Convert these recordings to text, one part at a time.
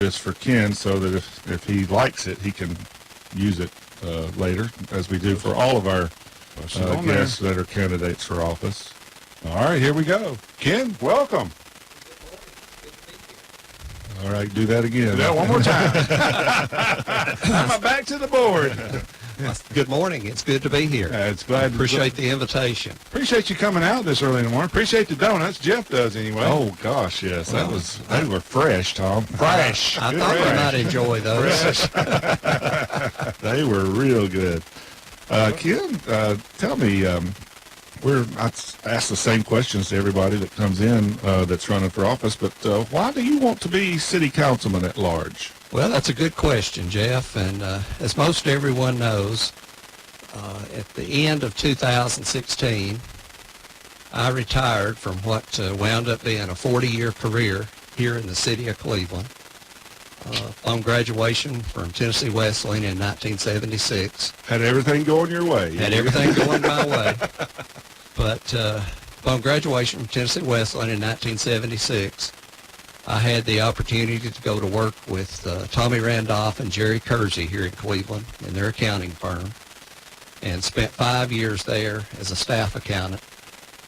this for Ken so that if he likes it, he can use it later, as we do for all of our guests that are candidates for office. All right, here we go. Ken, welcome. All right, do that again. Yeah, one more time. I'm back to the board. Good morning. It's good to be here. It's glad. Appreciate the invitation. Appreciate you coming out this early in the morning. Appreciate the donuts. Jeff does anyway. Oh gosh, yes, they were fresh, Tom. Fresh. I thought you might enjoy those. They were real good. Ken, tell me. I ask the same questions to everybody that comes in that's running for office, but why do you want to be city councilman at large? Well, that's a good question, Jeff. And as most everyone knows, at the end of 2016, I retired from what wound up being a 40-year career here in the city of Cleveland. On graduation from Tennessee Wesleyan in 1976. Had everything going your way. Had everything going my way. But upon graduation from Tennessee Wesleyan in 1976, I had the opportunity to go to work with Tommy Randolph and Jerry Kersey here in Cleveland in their accounting firm, and spent 5 years there as a staff accountant,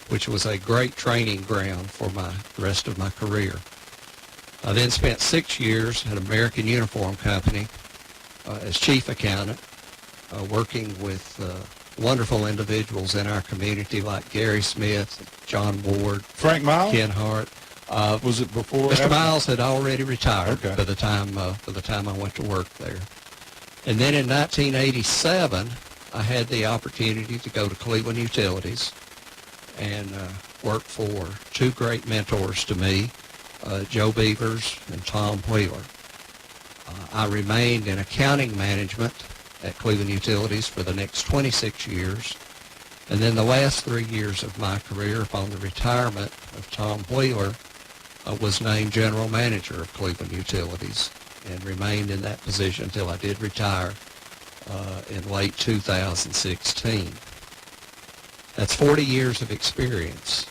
which was a great training ground for the rest of my career. I then spent 6 years at American Uniform Company as chief accountant, working with wonderful individuals in our community like Gary Smith, John Ward, Frank Miles, Ken Hart. Was it before? Mr. Miles had already retired okay. by the time I went to work there. And then in 1987, I had the opportunity to go to Cleveland Utilities and work for two great mentors to me, Joe Beavers and Tom Wheeler. I remained in accounting management at Cleveland Utilities for the next 26 years. And then the last 3 years of my career, upon the retirement of Tom Wheeler, was named general manager of Cleveland Utilities and remained in that position until I did retire in late 2016. That's 40 years of experience.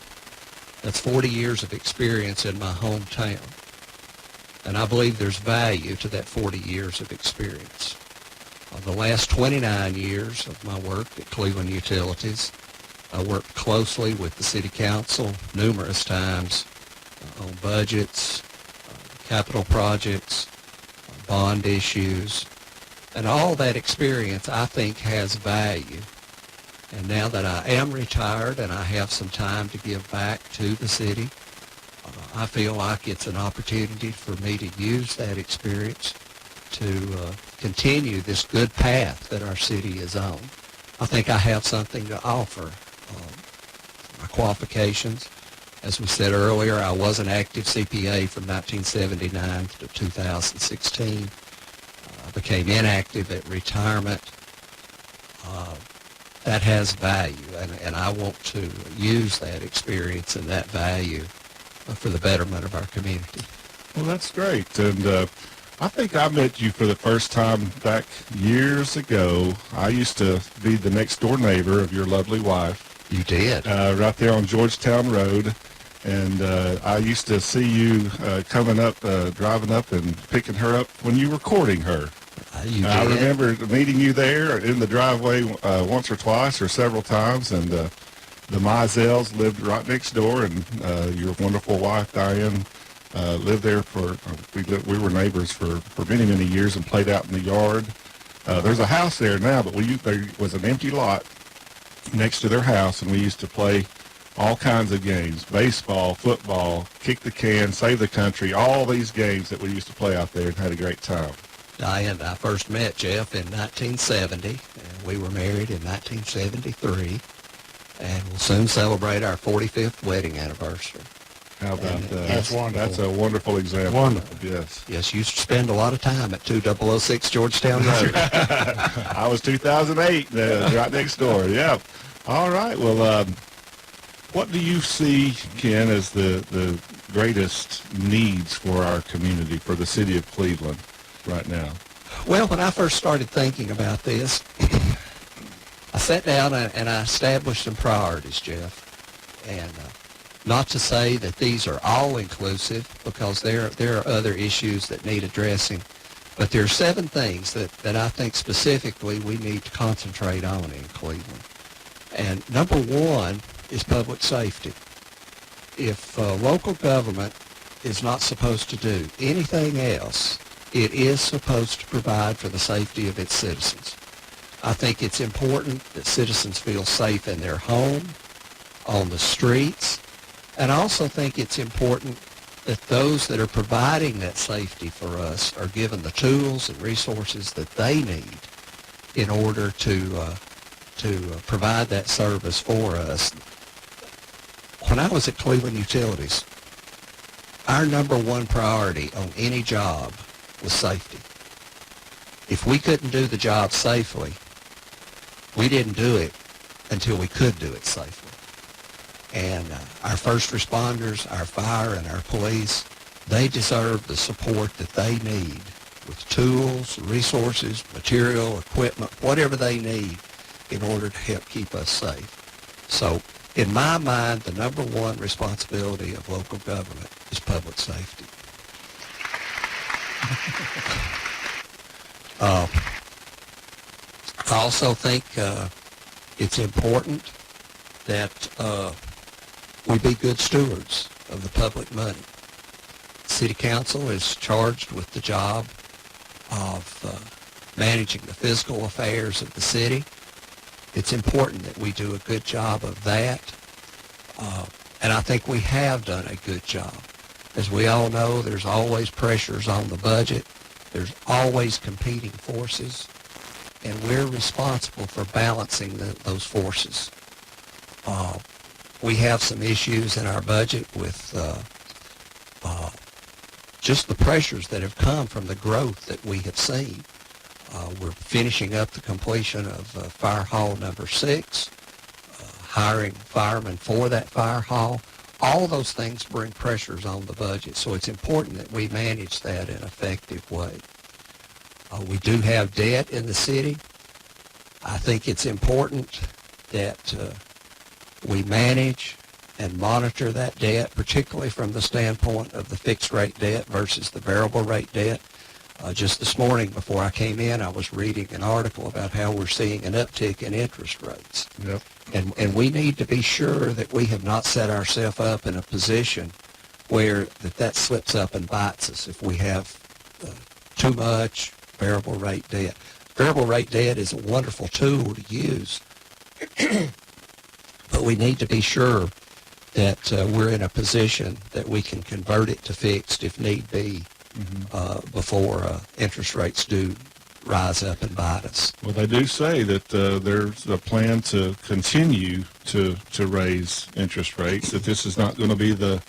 That's 40 years of experience in my hometown. And I believe there's value to that 40 years of experience. The last 29 years of my work at Cleveland Utilities, I worked closely with the City Council numerous times on budgets, capital projects, bond issues, and all that experience I think has value. And now that I am retired and I have some time to give back to the city, I feel like it's an opportunity for me to use that experience to continue this good path that our city is on. I think I have something to offer. My qualifications, as we said earlier, I was an active CPA from 1979 to 2016. I became inactive at retirement. That has value, and I want to use that experience and that value for the betterment of our community. Well, that's great. And I think I met you for the first time back years ago. I used to be the next door neighbor of your lovely wife. You did? Right there on Georgetown Road. And I used to see you coming up, driving up and picking her up when you were courting her. You did? I remember meeting you there in the driveway once or twice or several times, and the Mizels lived right next door, and your wonderful wife, Diane, lived there we were neighbors for many, many years and played out in the yard. There's a house there now, but there was an empty lot next to their house, and we used to play all kinds of games, baseball, football, kick the can, save the country, all these games that we used to play out there and had a great time. Diane, I first met Jeff in 1970, and we were married in 1973, and we'll soon celebrate our 45th wedding anniversary. How about that? That's wonderful. That's a wonderful example. Wonderful. Yes. Yes, you spend a lot of time at 2006 Georgetown Road. I was 2008, right next door. Yeah. All right. Well, what do you see, Ken, as the greatest needs for our community, for the city of Cleveland right now? Well, when I first started thinking about this, I sat down and I established some priorities, Jeff. And Not to say that these are all inclusive, because there are other issues that need addressing, but there are 7 things that I think specifically we need to concentrate on in Cleveland. And number 1 is public safety. If local government is not supposed to do anything else, it is supposed to provide for the safety of its citizens. I think it's important that citizens feel safe in their home, on the streets, and I also think it's important that those that are providing that safety for us are given the tools and resources that they need in order to provide that service for us. When I was at Cleveland Utilities, our number 1 priority on any job was safety. If we couldn't do the job safely, we didn't do it until we could do it safely. And our first responders, our fire, and our police, they deserve the support that they need with tools, resources, material, equipment, whatever they need in order to help keep us safe. So, in my mind, the number 1 responsibility of local government is public safety. I also think it's important that we be good stewards of the public money. City Council is charged with the job of managing the fiscal affairs of the city. It's important that we do a good job of that, and I think we have done a good job. As we all know, there's always pressures on the budget. There's always competing forces, and we're responsible for balancing those forces. We have some issues in our budget with just the pressures that have come from the growth that we have seen. We're finishing up the completion of Fire Hall number 6, hiring firemen for that fire hall. All those things bring pressures on the budget, so it's important that we manage that in an effective way. We do have debt in the city. I think it's important that we manage and monitor that debt, particularly from the standpoint of the fixed rate debt versus the variable rate debt. Just this morning before I came in, I was reading an article about how we're seeing an uptick in interest rates. Yep. And we need to be sure that we have not set ourselves up in a position where that slips up and bites us if we have too much variable rate debt. Variable rate debt is a wonderful tool to use, but we need to be sure that we're in a position that we can convert it to fixed if need be before interest rates do rise up and bite us. Well, they do say that there's a plan to continue to raise interest rates, that this is not going to be the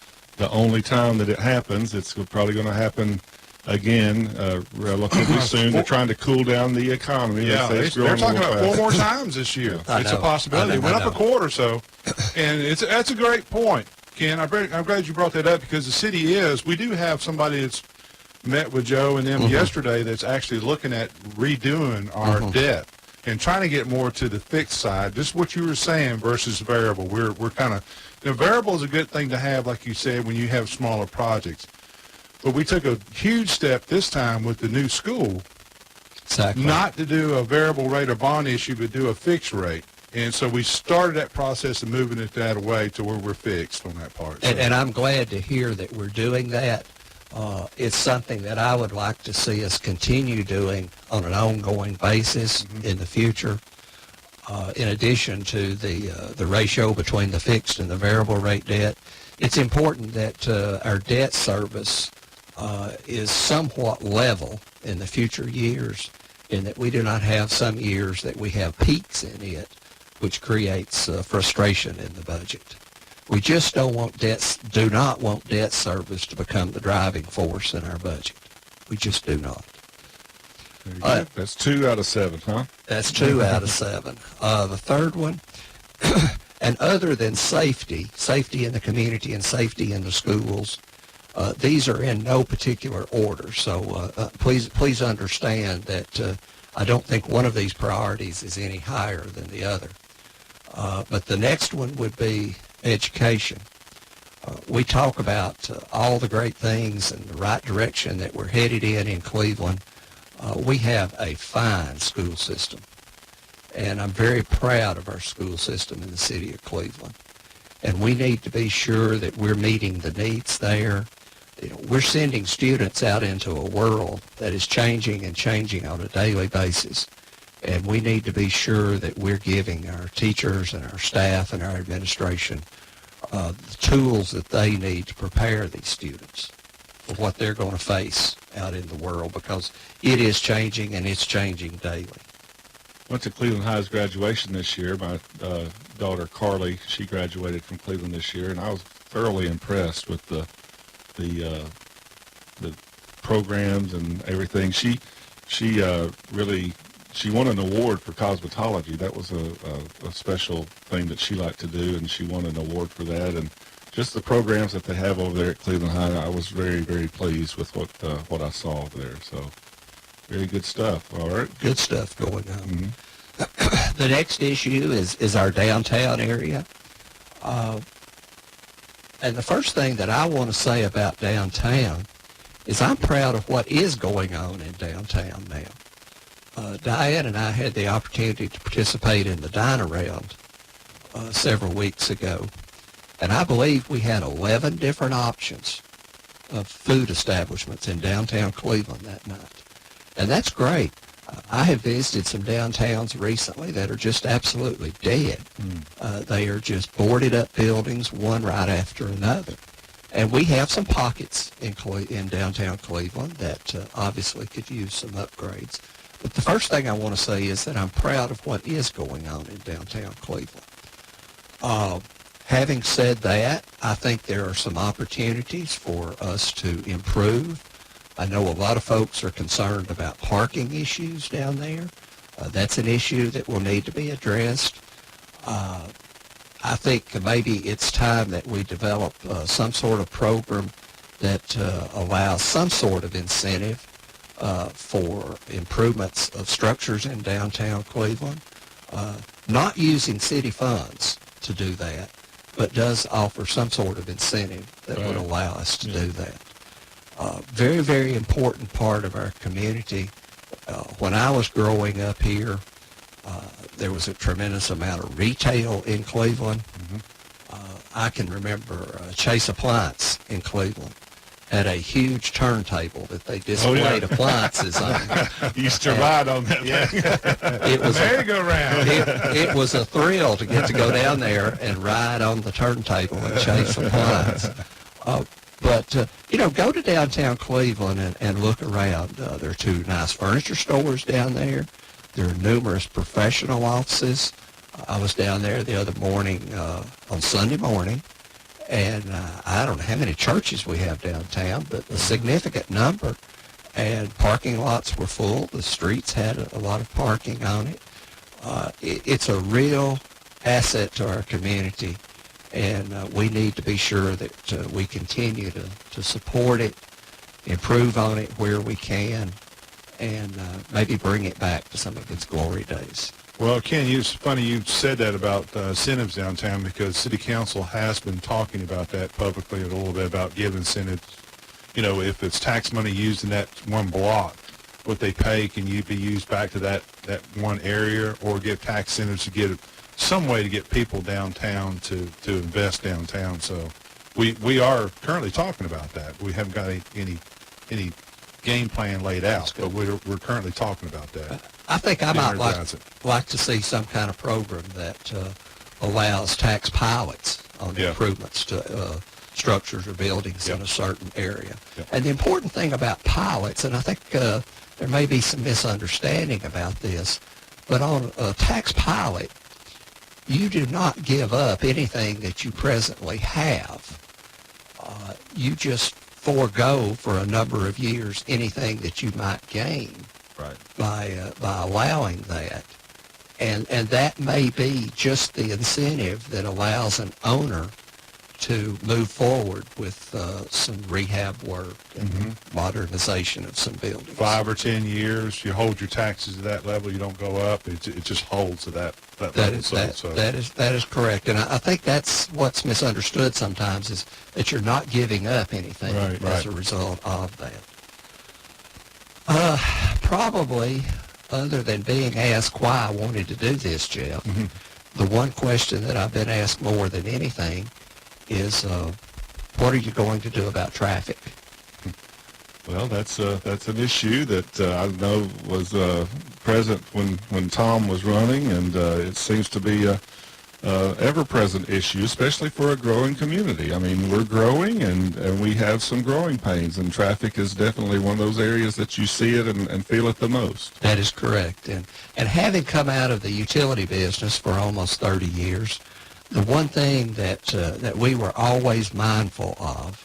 only time that it happens. It's probably going to happen again relatively soon. They're trying to cool down the economy. Yeah, they're talking about 4 more times this year. It's a possibility. It went up a quarter, so, and that's a great point, Ken. I'm glad you brought that up, because the city we do have somebody that's met with Joe and them yesterday that's actually looking at redoing our debt and trying to get more to the fixed side, just what you were saying versus variable. We're kind of, variable is a good thing to have, like you said, when you have smaller projects. But we took a huge step this time with the new school, Exactly. not to do a variable rate or bond issue, but do a fixed rate. And so we started that process of moving it that way to where we're fixed on that part. So. And I'm glad to hear that we're doing that. It's something that I would like to see us continue doing on an ongoing basis in the future. In addition to the ratio between the fixed and the variable rate debt, it's important that our debt service is somewhat level in the future years, and that we do not have some years that we have peaks in it, which creates frustration in the budget. We just do not want debt service to become the driving force in our budget. We just do not. That's 2 out of 7, huh? That's 2 out of 7. The third one, and other than safety in the community and safety in the schools, these are in no particular order. So please understand that I don't think one of these priorities is any higher than the other. But the next one would be education. we talk about all the great things and the right direction that we're headed in Cleveland. We have a fine school system, and I'm very proud of our school system in the city of Cleveland. And we need to be sure that we're meeting the needs there. You know, we're sending students out into a world that is changing and changing on a daily basis. And we need to be sure that we're giving our teachers and our staff and our administration the tools that they need to prepare these students for what they're going to face out in the world, because it is changing and it's changing daily. Went to Cleveland High's graduation this year. My daughter Carly, she graduated from Cleveland this year, and I was thoroughly impressed with the programs and everything. She won an award for cosmetology. That was a special thing that she liked to do, and she won an award for that. And just the programs that they have over there at Cleveland High, I was very, very pleased with what I saw over there. So very good stuff. All right. Good stuff going on. Mm-hmm. The next issue is our downtown area. And the first thing that I want to say about downtown is I'm proud of what is going on in downtown now. Diane and I had the opportunity to participate in the Dine-Around several weeks ago, and I believe we had 11 different options of food establishments in downtown Cleveland that night. And that's great. I have visited some downtowns recently that are just absolutely dead. They are just boarded up buildings, one right after another. And we have some pockets in downtown Cleveland that obviously could use some upgrades. But the first thing I want to say is that I'm proud of what is going on in downtown Cleveland. Having said that, I think there are some opportunities for us to improve. I know a lot of folks are concerned about parking issues down there. That's an issue that will need to be addressed. I think maybe it's time that we develop some sort of program that allows some sort of incentive for improvements of structures in downtown Cleveland. Not using city funds to do that, but does offer some sort of incentive that would allow us to do that. Very, very important part of our community. When I was growing up here, there was a tremendous amount of retail in Cleveland. I can remember Chase Appliance in Cleveland had a huge turntable that they displayed appliances on. You used to ride on that thing. It was merry-go-round. It was a thrill to get to go down there and ride on the turntable and Chase Appliance. But go to downtown Cleveland and look around. There are two nice furniture stores down there. There are numerous professional offices. I was down there the other morning, on Sunday morning, and I don't know how many churches we have downtown, but a significant number. And parking lots were full. The streets had a lot of parking on it. It's a real asset to our community, and we need to be sure that we continue to support it, improve on it where we can, and maybe bring it back to some of its glory days. Well, Ken, it's funny you said that about incentives downtown, because City Council has been talking about that publicly a little bit, about giving incentives. If it's tax money used in that one block, what they pay can be used back to that one area, or give tax incentives to get some way to get people downtown to invest downtown. So we are currently talking about that. We haven't got any game plan laid out, but we're currently talking about that. I think I might like to see some kind of program that allows tax pilots on improvements to structures or buildings in a certain area. And the important thing about pilots, and I think there may be some misunderstanding about this, but on a tax pilot, you do not give up anything that you presently have. You just forego for a number of years anything that you might gain by allowing that. And that may be just the incentive that allows an owner to move forward with some rehab work and modernization of some buildings. 5 or 10 years, you hold your taxes at that level, you don't go up. It just holds to that level. That is correct. And I think that's what's misunderstood sometimes, is that you're not giving up anything as a result of that. Probably, other than being asked why I wanted to do this, Jeff, the one question that I've been asked more than anything is, what are you going to do about traffic? Well, that's an issue that I know was present when Tom was running, and it seems to be a ever-present issue, especially for a growing community. I mean, we're growing, and we have some growing pains, and traffic is definitely one of those areas that you see it and feel it the most. That is correct. And having come out of the utility business for almost 30 years, the one thing that we were always mindful of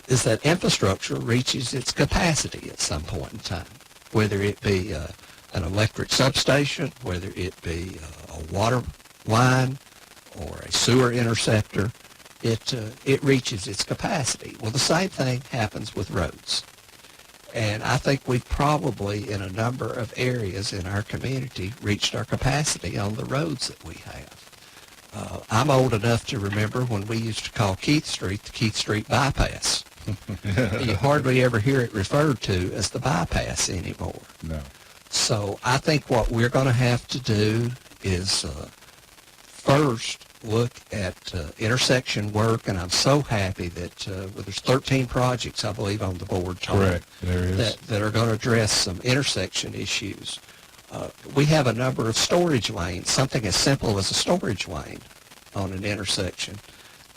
is that infrastructure reaches its capacity at some point in time, whether it be an electric substation, whether it be a water line or a sewer interceptor, it reaches its capacity. Well, the same thing happens with roads. And I think we've probably, in a number of areas in our community, reached our capacity on the roads that we have. I'm old enough to remember when we used to call Keith Street the Keith Street bypass. You hardly ever hear it referred to as the bypass anymore. No. So I think what we're going to have to do is first look at intersection work, and I'm so happy that there's 13 projects, I believe, on the board. Tom, Correct, there is. That are going to address some intersection issues. We have a number of storage lanes, something as simple as a storage lane on an intersection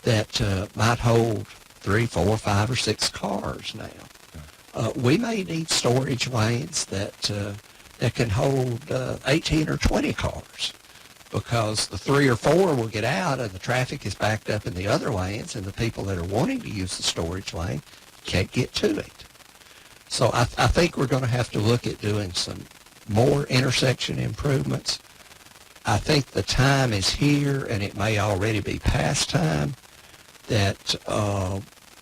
that might hold 3, 4, 5, or 6 cars now. We may need storage lanes that can hold 18 or 20 cars, because the 3 or 4 will get out and the traffic is backed up in the other lanes, and the people that are wanting to use the storage lane can't get to it. So I think we're going to have to look at doing some more intersection improvements. I think the time is here, and it may already be past time, that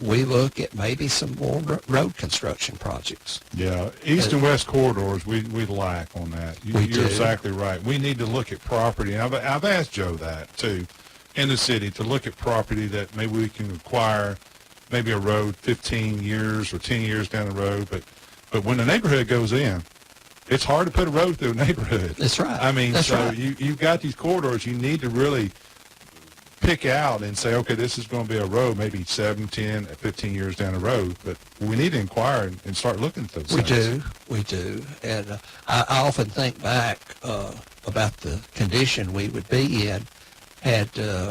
we look at maybe some more road construction projects. Yeah, east and west corridors, we lack on that. You're exactly right. We need to look at property. I've asked Joe that, too, in the city, to look at property that maybe we can acquire, maybe a road 15 years or 10 years down the road. But when the neighborhood goes in, it's hard to put a road through a neighborhood. That's right. I mean, That's so right. you've got these corridors you need to really pick out and say, okay, this is going to be a road maybe 7, 10, 15 years down the road. But we need to inquire and start looking at those things. We do. And I often think back about the condition we would be in had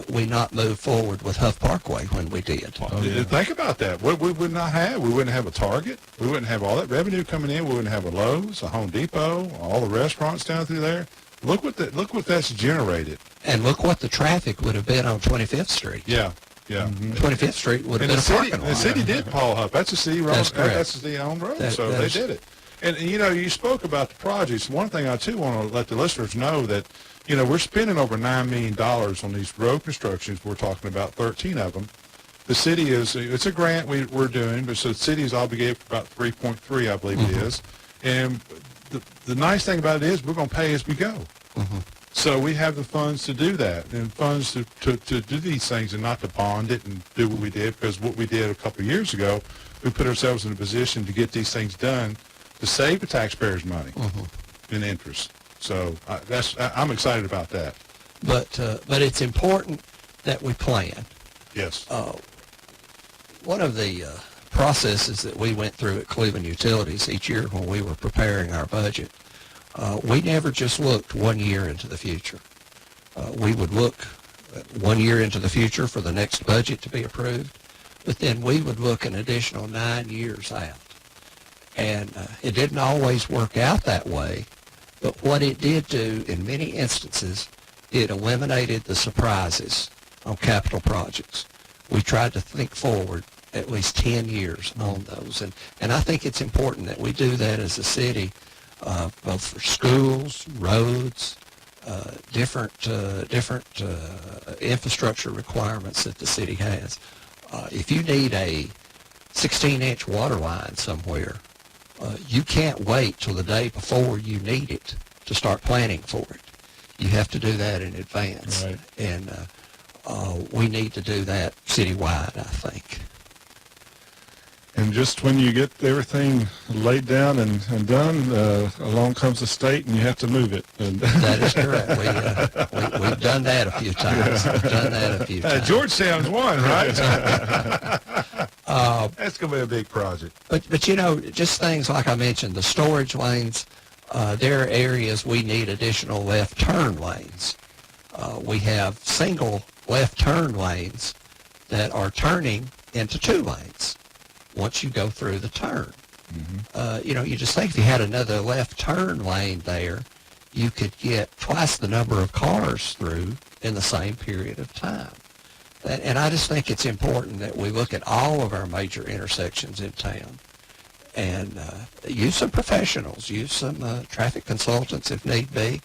we not moved forward with Huff Parkway when we did. Oh, yeah. Think about that. What we would not have. We wouldn't have a Target. We wouldn't have all that revenue coming in. We wouldn't have a Lowe's, a Home Depot, all the restaurants down through there. Look what that's generated. And look what the traffic would have been on 25th Street. Yeah. 25th Street would have been a parking lot. The city did Paul Huff. That's a city road. That's correct. That's a city-owned road. So they did it. And you spoke about the projects. One thing I too want to let the listeners know that we're spending over $9 million on these road constructions. We're talking about 13 of them. The city it's a grant we're doing, but so the city is obligated for about 3.3, I believe it is. And the nice thing about it is we're going to pay as we go. So we have the funds to do that, and funds to do these things, and not to bond it and do what we did, because what we did a couple of years ago, we put ourselves in a position to get these things done to save the taxpayers money in interest. So I'm excited about that. But it's important that we plan. Yes. One of the processes that we went through at Cleveland Utilities each year when we were preparing our budget, we never just looked 1 year into the future. We would look 1 year into the future for the next budget to be approved, but then we would look an additional 9 years out. And it didn't always work out that way, but what it did do in many instances, it eliminated the surprises on capital projects. We tried to think forward at least 10 years on those. And I think it's important that we do that as a city, both for schools, roads, different infrastructure requirements that the city has. If you need a 16-inch water line somewhere, you can't wait till the day before you need it to start planning for it. You have to do that in advance. Right. And we need to do that citywide, I think. And just when you get everything laid down and done, along comes the state and you have to move it. And That is correct. We've done that a few times. We've done that a few times. Georgetown's one, right? That's going to be a big project. But you know, just things like I mentioned, the storage lanes, there are areas we need additional left turn lanes. We have single left turn lanes that are turning into 2 lanes once you go through the turn. You know, you just think if you had another left turn lane there, you could get twice the number of cars through in the same period of time. And I just think it's important that we look at all of our major intersections in town and use some professionals, use some traffic consultants if need be,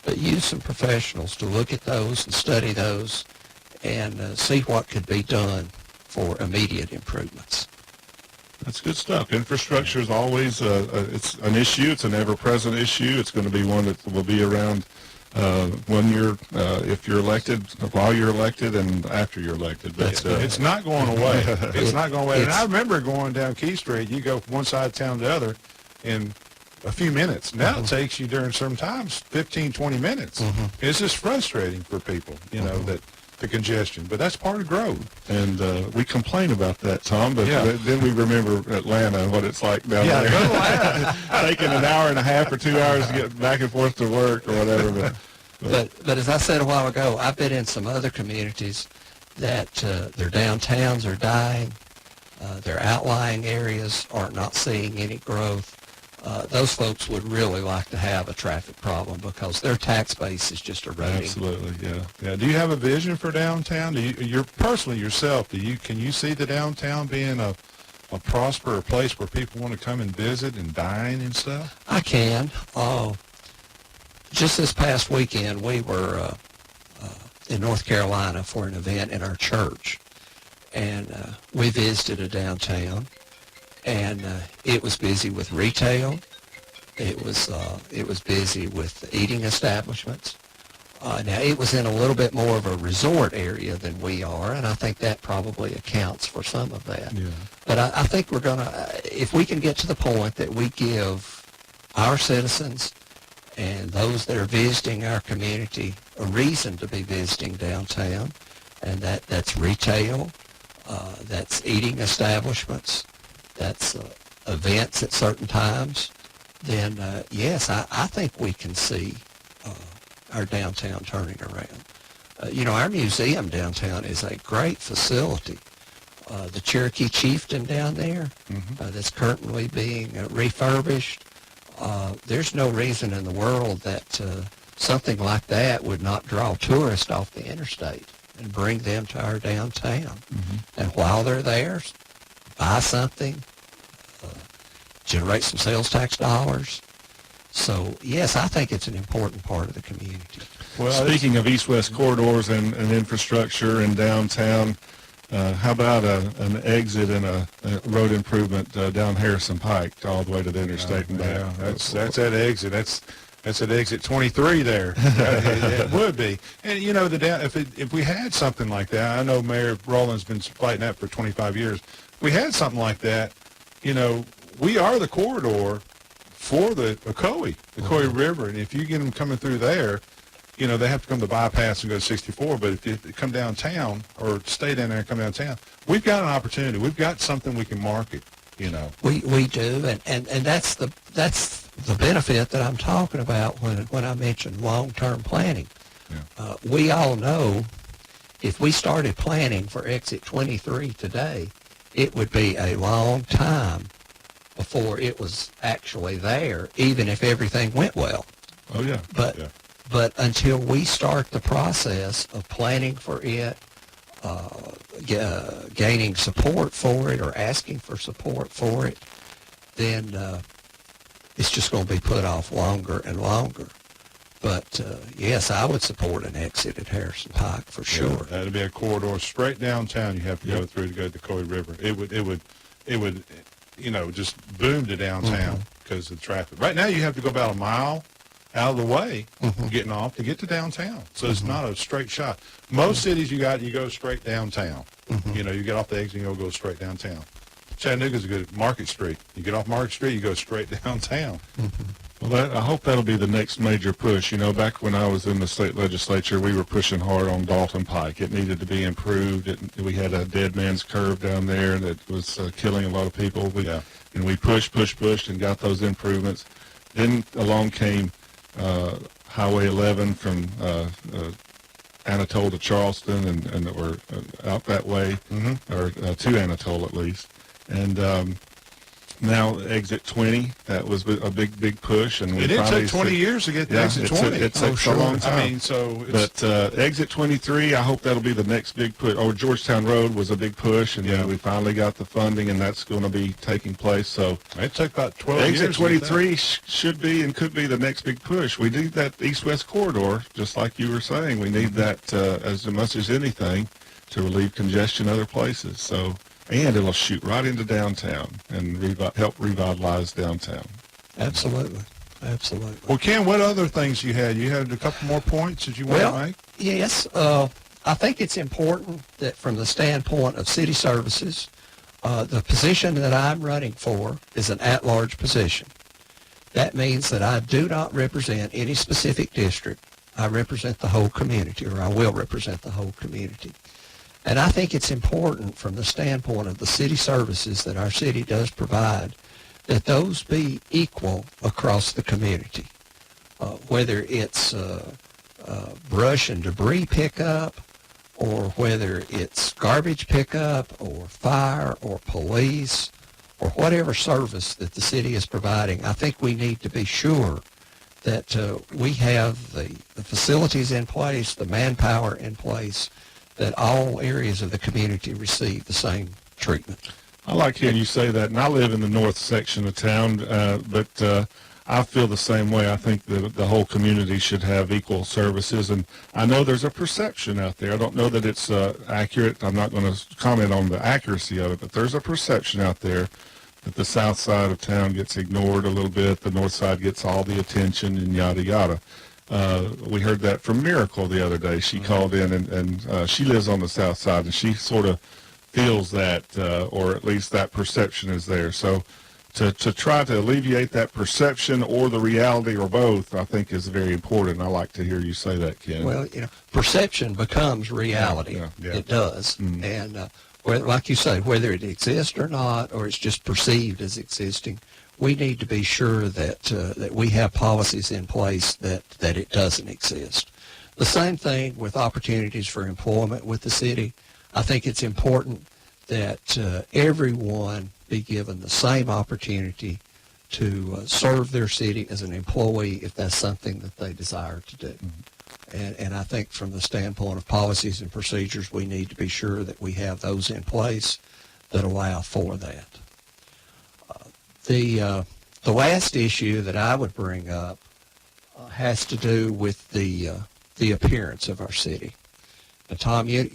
but use some professionals to look at those and study those and see what could be done for immediate improvements. That's good stuff. Infrastructure is always it's an issue. It's an ever-present issue. It's going to be one that will be around when you're if you're elected, while you're elected, and after you're elected. But It's not going away. It's not going away. And I remember going down Key Street. You go from one side of town to the other in a few minutes. Now it takes you during some times 15, 20 minutes. It's just frustrating for people, you know, that the congestion. But that's part of growth. and we complain about that, Tom. But Yeah. then we remember Atlanta and what it's like down Yeah, there. go to Atlanta. Taking an hour and a half or 2 hours to get back and forth to work or whatever. But as I said a while ago, I've been in some other communities that their downtowns are dying, their outlying areas are not seeing any growth. Those folks would really like to have a traffic problem because their tax base is just eroding. Absolutely, yeah. Yeah. Do you have a vision for downtown? You're personally yourself, can you see the downtown being a prosperous place where people want to come and visit and dine and stuff? I can. Just this past weekend, we were in North Carolina for an event in our church, and we visited a downtown, and it was busy with retail. It was busy with eating establishments. Now, it was in a little bit more of a resort area than we are, and I think that probably accounts for some of that. Yeah. But I think we're going to, if we can get to the point that we give our citizens and those that are visiting our community a reason to be visiting downtown, and that's retail, that's eating establishments, that's events at certain times, then yes, I think we can see our downtown turning around. You know, our museum downtown is a great facility. The Cherokee Chieftain down there that's currently being refurbished, there's no reason in the world that something like that would not draw tourists off the interstate and bring them to our downtown. And while they're there, buy something, generate some sales tax dollars. So, yes, I think it's an important part of the community. Well, speaking of east-west corridors and infrastructure in downtown, how about an exit and a road improvement down Harrison Pike all the way to the interstate and back? Yeah, that's that exit. That's at exit 23 there. It would be. And, you know, if we had something like that, I know Mayor Rowland's been fighting that for 25 years. If we had something like that, you know, we are the corridor for the Ocoee River. And if you get them coming through there, you know, they have to come to bypass and go to 64. But if you come downtown or stay down there and come downtown, we've got an opportunity. We've got something we can market, you know. We do, and that's the benefit that I'm talking about when I mentioned long-term planning. Yeah. We all know if we started planning for exit 23 today, it would be a long time before it was actually there, even if everything went well. Oh, yeah. But until we start the process of planning for it, gaining support for it or asking for support for it, then it's just going to be put off longer and longer. But yes, I would support an exit at Harrison Pike for sure. Yeah, that'd be a corridor straight downtown. You have to go through to go to the Coy River. It would, just boom to downtown because of the traffic. Right now, you have to go about a mile out of the way, getting off to get to downtown. So it's not a straight shot. Most cities you go straight downtown. You get off the exit and you'll go straight downtown. Chattanooga's a good Market Street. You get off Market Street, you go straight downtown. Well, I hope that'll be the next major push. Back when I was in the state legislature, we were pushing hard on Dalton Pike. It needed to be improved. We had a dead man's curve down there that was killing a lot of people. And we pushed and got those improvements. Then along came Highway 11 from Anatole to Charleston or out that way, or to Anatole at least. And now exit 20, that was a big push. And it did take 20 years to get to exit 20. It takes a long time. I mean, but exit 23, I hope that'll be the next big push. Or Georgetown Road was a big push, and we finally got the funding, and that's going to be taking place. So it took about 12 years. Exit 23 should be and could be the next big push. We need that east-west corridor, just like you were saying. We need that as much as anything to relieve congestion other places. So. And it'll shoot right into downtown and help revitalize downtown. Absolutely. Well, Ken, what other things you had? You had a couple more points that you want to make? Yes. I think it's important that from the standpoint of city services, the position that I'm running for is an at-large position. That means that I do not represent any specific district. I represent the whole community, or I will represent the whole community. And I think it's important from the standpoint of the city services that our city does provide that those be equal across the community, whether it's brush and debris pickup, or whether it's garbage pickup, or fire, or police, or whatever service that the city is providing. I think we need to be sure that we have the facilities in place, the manpower in place, that all areas of the community receive the same treatment. I like hearing you say that, and I live in the north section of town, but I feel the same way. I think the whole community should have equal services, and I know there's a perception out there. I don't know that it's accurate. I'm not going to comment on the accuracy of it, but there's a perception out there that the south side of town gets ignored a little bit, the north side gets all the attention, and yada, yada. We heard that from Miracle the other day. She called in, and she lives on the south side, and she sort of feels that, or at least that perception is there. So to try to alleviate that perception or the reality or both, I think is very important. I like to hear you say that, Ken. Well, perception becomes reality. Yeah. It does. And like you say, whether it exists or not, or it's just perceived as existing, we need to be sure that we have policies in place that it doesn't exist. The same thing with opportunities for employment with the city. I think it's important that everyone be given the same opportunity to serve their city as an employee if that's something that they desire to do. And I think from the standpoint of policies and procedures, we need to be sure that we have those in place that allow for that. The last issue that I would bring up has to do with the appearance of our city. Now, Tom, you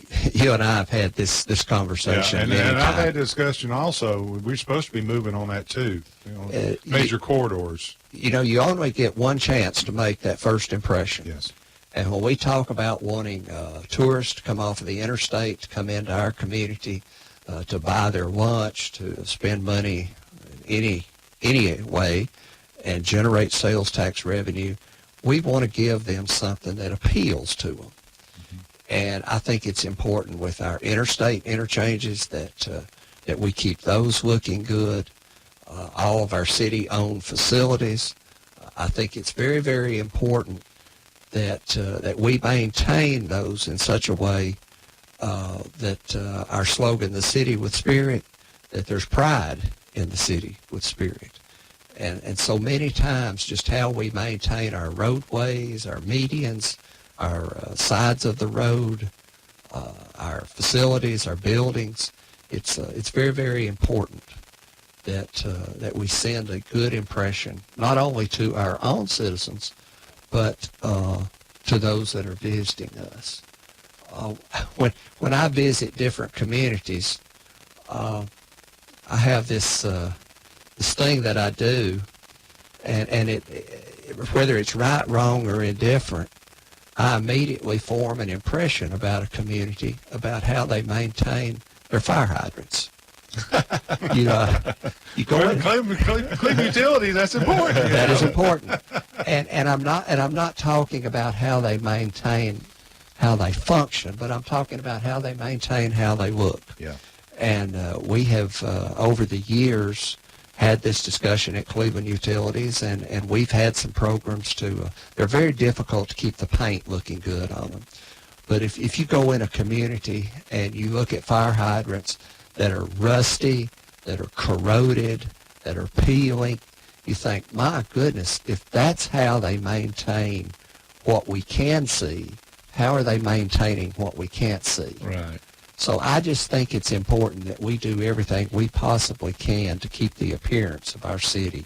and I have had this conversation. Yeah, and I've had discussion also. We're supposed to be moving on that too. Major corridors. You only get one chance to make that first impression. Yes. And when we talk about wanting tourists to come off of the interstate, to come into our community, to buy their lunch, to spend money any way, and generate sales tax revenue, we want to give them something that appeals to them. And I think it's important with our interstate interchanges that we keep those looking good. All of our city-owned facilities, I think it's very, very important that we maintain those in such a way that our slogan, "The City with Spirit," that there's pride in the city with spirit. And so many times just how we maintain our roadways, our medians, our sides of the road, our facilities, our buildings, it's very, very important that we send a good impression, not only to our own citizens, but to those that are visiting us. When I visit different communities, I have this thing that I do, and it whether it's right, wrong, or indifferent, I immediately form an impression about a community, about how they maintain their fire hydrants. You go in, Clean utilities, that's important. that is important, and I'm not talking about how they maintain, how they function, but I'm talking about how they maintain, how they look. Yeah. And we have over the years had this discussion at Cleveland Utilities, and we've had some programs they're very difficult to keep the paint looking good on them. But if you go in a community and you look at fire hydrants that are rusty, that are corroded, that are peeling, you think, my goodness, if that's how they maintain what we can see, how are they maintaining what we can't see? Right. So I just think it's important that we do everything we possibly can to keep the appearance of our city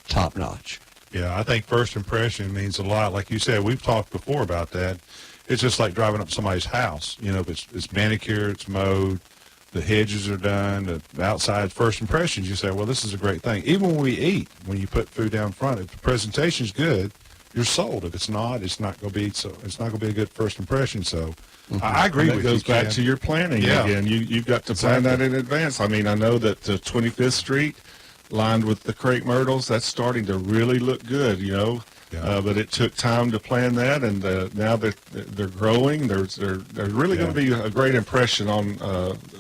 top notch. Yeah, I think first impression means a lot. Like you said, we've talked before about that. It's just like driving up somebody's house. You know, if it's manicured, it's mowed, the hedges are done, the outside first impressions, you say, well, this is a great thing. Even when we eat, when you put food down front, if the presentation's good, you're sold. If it's not, it's not going to be a good first impression. So I agree with you. It goes back to your planning again. You've got to plan that in advance. I mean, I know that 25th Street, lined with the crepe myrtles, that's starting to really look good, you know. Yeah. But it took time to plan that, and now they're growing. They're really going to be a great impression on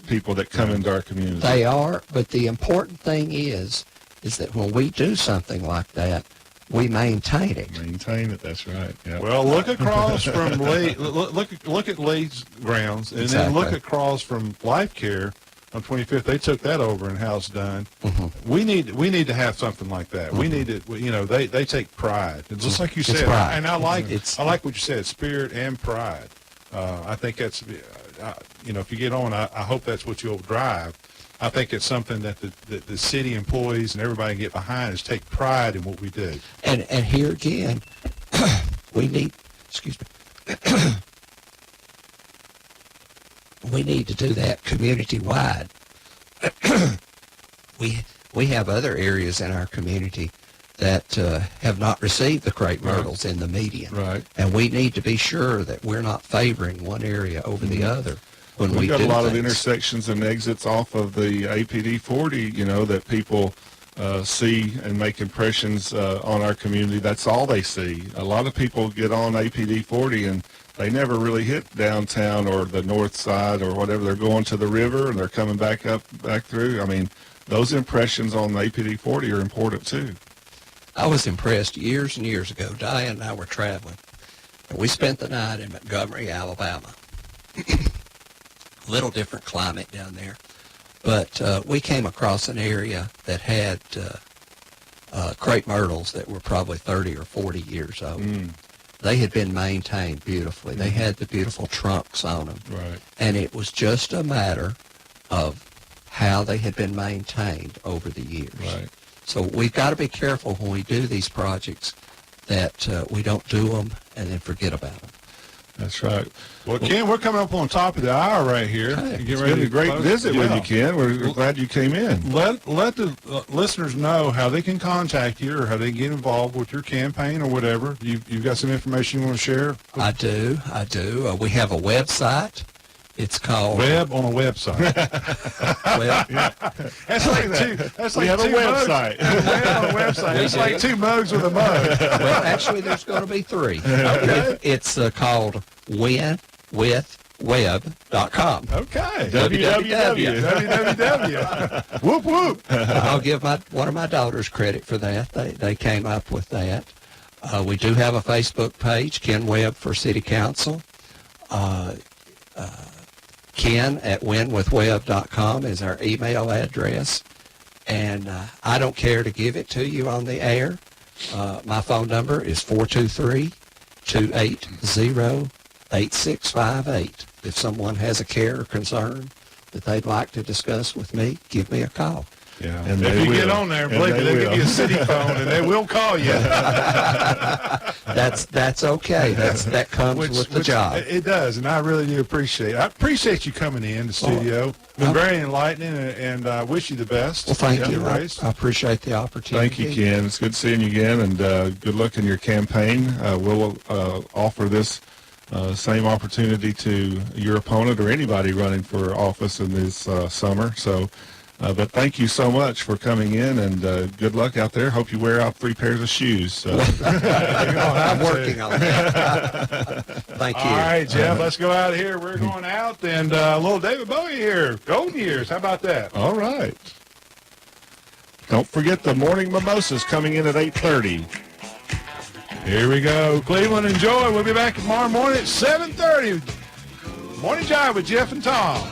people that come into our community. They are, but the important thing is that when we do something like that, we maintain it. Maintain it. That's right. Yeah. Well, look across from Lee. Look at Lee's grounds, and then look across from Life Care on 25th. They took that over and house done. Mm-hmm. We need to have something like that. Mm-hmm. We need to. You know, they take pride. It's just like you It's said, pride. and I like what you said. Spirit and pride. I think that's. You know, if you get on, I hope that's what you'll drive. I think it's something that the city employees and everybody can get behind, is take pride in what we do. And here again, we need, we need to do that community-wide. we have other areas in our community that have not received the crepe myrtles in the median. Right. And we need to be sure that we're not favoring one area over the other. We've got a lot of intersections and exits off of the APD 40, you know, that people see and make impressions on our community. That's all they see. A lot of people get on APD 40 and they never really hit downtown or the north side or whatever. They're going to the river and they're coming back through. I mean, those impressions on APD 40 are important too. I was impressed years and years ago. Diane and I were traveling, and we spent the night in Montgomery, Alabama. Little different climate down there, but we came across an area that had crepe myrtles that were probably 30 or 40 years old. They had been maintained beautifully. They had the beautiful trunks on them. Right. And it was just a matter of how they had been maintained over the years. Right. So we've got to be careful when we do these projects that we don't do them and then forget about them. That's right. Well, Ken, we're coming up on top of the hour right here. Okay. Get It's ready been a to great close. visit with Yeah. you, Ken. We're glad you came in. Let the listeners know how they can contact you or how they can get involved with your campaign or whatever. You've got some information you want to share? I do. We have a website. It's called Web on a website. That's like two. That's We like have a two mugs. website. Web on a website. It's like two mugs with a mug. Well, actually, there's going to be three. It's called winwithweb.com. Okay. www. www. Whoop whoop. I'll give one of my daughters credit for that. They came up with that. We do have a Facebook page, Ken Webb for City Council. Ken at winwithweb.com is our email address. And I don't care to give it to you on the air. My phone number is 423-280-8658. If someone has a care or concern that they'd like to discuss with me, give me a call. Yeah, and If they you get will. on there, And believe me, they they'll give will. you a city phone, and they will call you. That's okay. That comes with the job. It does, and I really do appreciate it. I appreciate you coming in the studio. Been very enlightening, and I wish you the best. Well, thank in you. the I race. appreciate the opportunity. Thank you, Ken. It's good seeing you again, and good luck in your campaign. We'll offer this same opportunity to your opponent or anybody running for office in this summer. So, but thank you so much for coming in, and good luck out there. Hope you wear out 3 pairs of shoes. So. I'm working on that. Thank you. All right, Jeff, let's go out of here. We're going out, and little David Bowie here. Golden Years. How about that? All right. Don't forget the morning mimosas coming in at 8:30. Here we go. Cleveland, enjoy. We'll be back tomorrow morning at 7:30. Morning Jive with Jeff and Tom.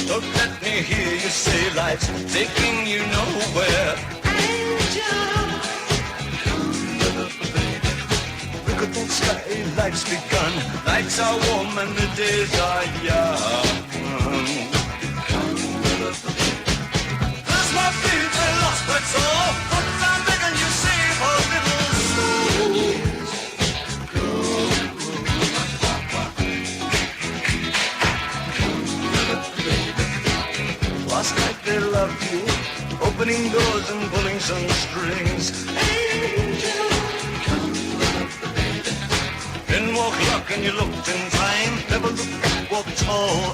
Don't let me hear you say life's taking you nowhere. Look at that sky, life's begun. Nights are warm and the days are young. That's my feet are lost, that's all. But I'm begging you save a little soul. Last night they loved you, opening doors and pulling some strings. Angel, then walk luck and you looked in time. Never looked back, walk tall.